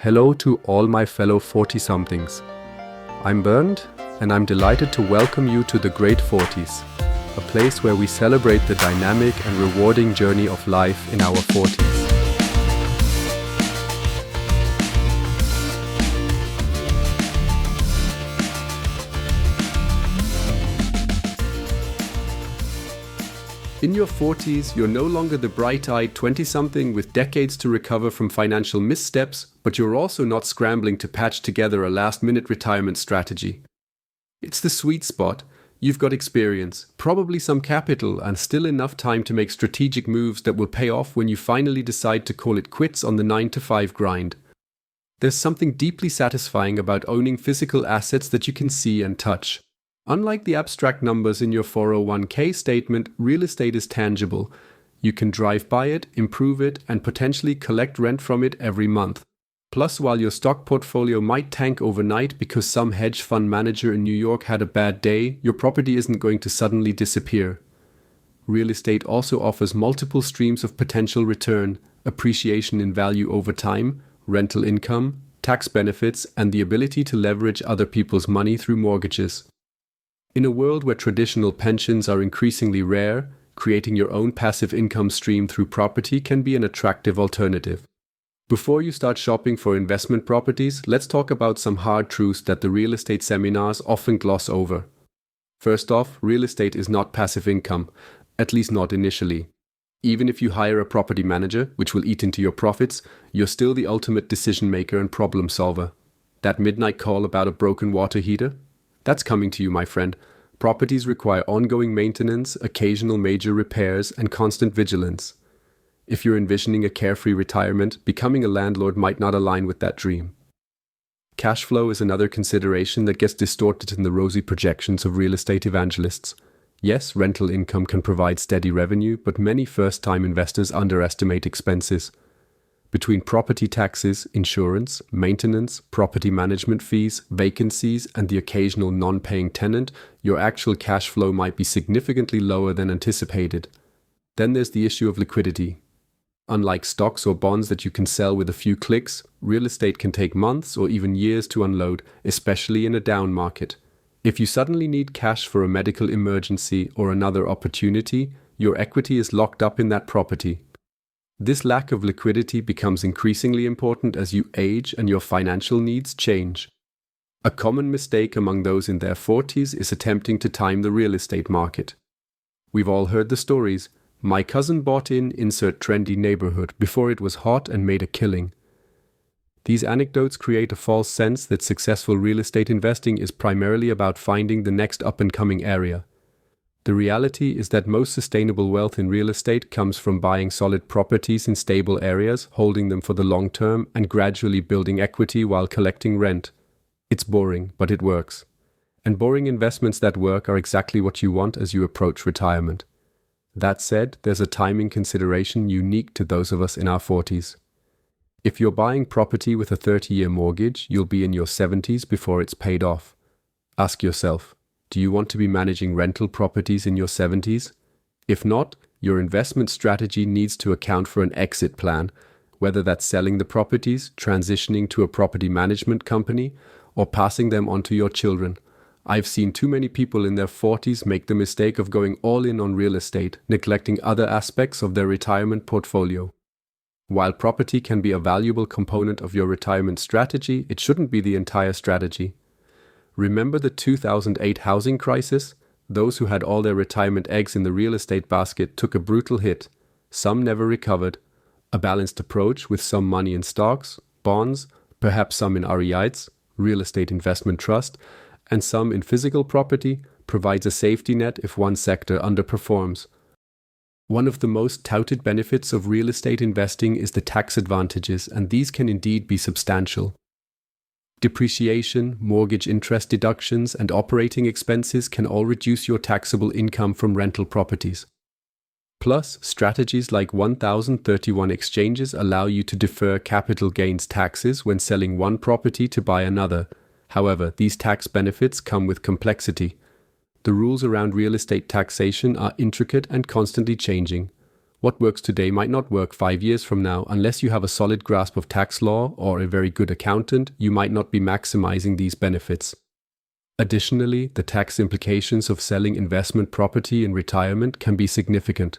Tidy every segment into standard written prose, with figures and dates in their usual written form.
Hello to all my fellow 40-somethings. I'm Bernd, and I'm delighted to welcome you to the Great 40s, a place where we celebrate the dynamic and rewarding journey of life in our 40s. In your 40s, you're no longer the bright-eyed 20-something with decades to recover from financial missteps, but you're also not scrambling to patch together a last-minute retirement strategy. It's the sweet spot. You've got experience, probably some capital, and still enough time to make strategic moves that will pay off when you finally decide to call it quits on the 9-to-5 grind. There's something deeply satisfying about owning physical assets that you can see and touch. Unlike the abstract numbers in your 401k statement, real estate is tangible. You can drive by it, improve it, and potentially collect rent from it every month. Plus, while your stock portfolio might tank overnight because some hedge fund manager in New York had a bad day, your property isn't going to suddenly disappear. Real estate also offers multiple streams of potential return, appreciation in value over time, rental income, tax benefits, and the ability to leverage other people's money through mortgages. In a world where traditional pensions are increasingly rare, creating your own passive income stream through property can be an attractive alternative. Before you start shopping for investment properties, let's talk about some hard truths that the real estate seminars often gloss over. First off, real estate is not passive income, at least not initially. Even if you hire a property manager, which will eat into your profits, you're still the ultimate decision maker and problem solver. That midnight call about a broken water heater? That's coming to you, my friend. Properties require ongoing maintenance, occasional major repairs, and constant vigilance. If you're envisioning a carefree retirement, becoming a landlord might not align with that dream. Cash flow is another consideration that gets distorted in the rosy projections of real estate evangelists. Yes, rental income can provide steady revenue, but many first-time investors underestimate expenses. Between property taxes, insurance, maintenance, property management fees, vacancies, and the occasional non-paying tenant, your actual cash flow might be significantly lower than anticipated. Then there's the issue of liquidity. Unlike stocks or bonds that you can sell with a few clicks, real estate can take months or even years to unload, especially in a down market. If you suddenly need cash for a medical emergency or another opportunity, your equity is locked up in that property. This lack of liquidity becomes increasingly important as you age and your financial needs change. A common mistake among those in their 40s is attempting to time the real estate market. We've all heard the stories. My cousin bought in insert trendy neighborhood before it was hot and made a killing. These anecdotes create a false sense that successful real estate investing is primarily about finding the next up-and-coming area. The reality is that most sustainable wealth in real estate comes from buying solid properties in stable areas, holding them for the long term, and gradually building equity while collecting rent. It's boring, but it works. And boring investments that work are exactly what you want as you approach retirement. That said, there's a timing consideration unique to those of us in our 40s. If you're buying property with a 30-year mortgage, you'll be in your 70s before it's paid off. Ask yourself, do you want to be managing rental properties in your 70s? If not, your investment strategy needs to account for an exit plan, whether that's selling the properties, transitioning to a property management company, or passing them on to your children. I've seen too many people in their 40s make the mistake of going all in on real estate, neglecting other aspects of their retirement portfolio. While property can be a valuable component of your retirement strategy, it shouldn't be the entire strategy. Remember the 2008 housing crisis? Those who had all their retirement eggs in the real estate basket took a brutal hit. Some never recovered. A balanced approach with some money in stocks, bonds, perhaps some in REITs, real estate investment trust, and some in physical property provides a safety net if one sector underperforms. One of the most touted benefits of real estate investing is the tax advantages, and these can indeed be substantial. Depreciation, mortgage interest deductions, and operating expenses can all reduce your taxable income from rental properties. Plus, strategies like 1031 exchanges allow you to defer capital gains taxes when selling one property to buy another. However, these tax benefits come with complexity. The rules around real estate taxation are intricate and constantly changing. What works today might not work 5 years from now. Unless you have a solid grasp of tax law or a very good accountant, you might not be maximizing these benefits. Additionally, the tax implications of selling investment property in retirement can be significant.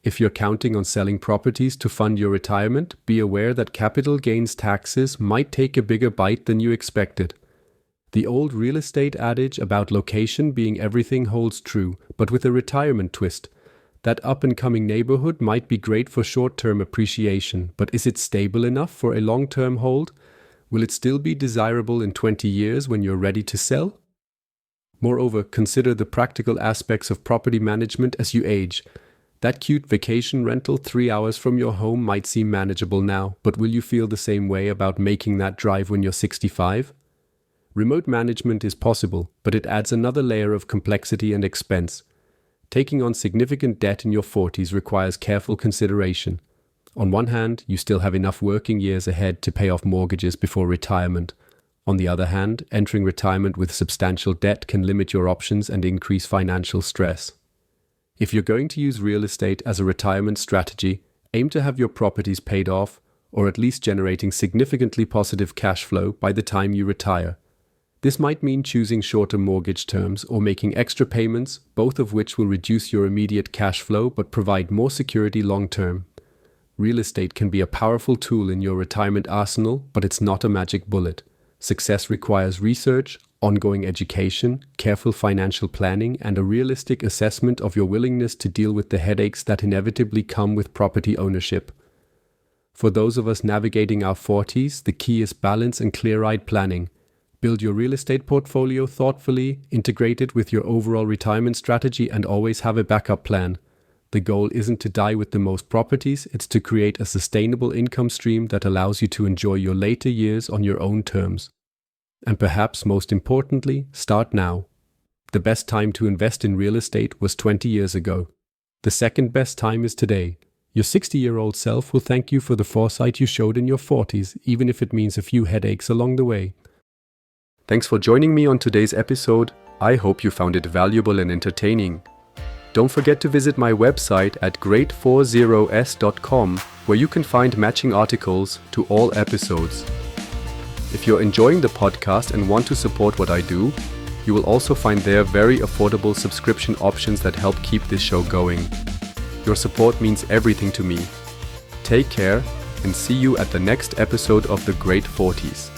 If you're counting on selling properties to fund your retirement, be aware that capital gains taxes might take a bigger bite than you expected. The old real estate adage about location being everything holds true, but with a retirement twist. That up-and-coming neighborhood might be great for short-term appreciation, but is it stable enough for a long-term hold? Will it still be desirable in 20 years when you're ready to sell? Moreover, consider the practical aspects of property management as you age. That cute vacation rental 3 hours from your home might seem manageable now, but will you feel the same way about making that drive when you're 65? Remote management is possible, but it adds another layer of complexity and expense. Taking on significant debt in your 40s requires careful consideration. On one hand, you still have enough working years ahead to pay off mortgages before retirement. On the other hand, entering retirement with substantial debt can limit your options and increase financial stress. If you're going to use real estate as a retirement strategy, aim to have your properties paid off, or at least generating significantly positive cash flow by the time you retire. This might mean choosing shorter mortgage terms or making extra payments, both of which will reduce your immediate cash flow but provide more security long-term. Real estate can be a powerful tool in your retirement arsenal, but it's not a magic bullet. Success requires research, ongoing education, careful financial planning, and a realistic assessment of your willingness to deal with the headaches that inevitably come with property ownership. For those of us navigating our 40s, the key is balance and clear-eyed planning. Build your real estate portfolio thoughtfully, integrate it with your overall retirement strategy, and always have a backup plan. The goal isn't to die with the most properties, it's to create a sustainable income stream that allows you to enjoy your later years on your own terms. And perhaps most importantly, start now. The best time to invest in real estate was 20 years ago. The second best time is today. Your 60-year-old self will thank you for the foresight you showed in your 40s, even if it means a few headaches along the way. Thanks for joining me on today's episode. I hope you found it valuable and entertaining. Don't forget to visit my website at great40s.com, where you can find matching articles to all episodes. If you're enjoying the podcast and want to support what I do, you will also find there very affordable subscription options that help keep this show going. Your support means everything to me. Take care and see you at the next episode of The Great 40s.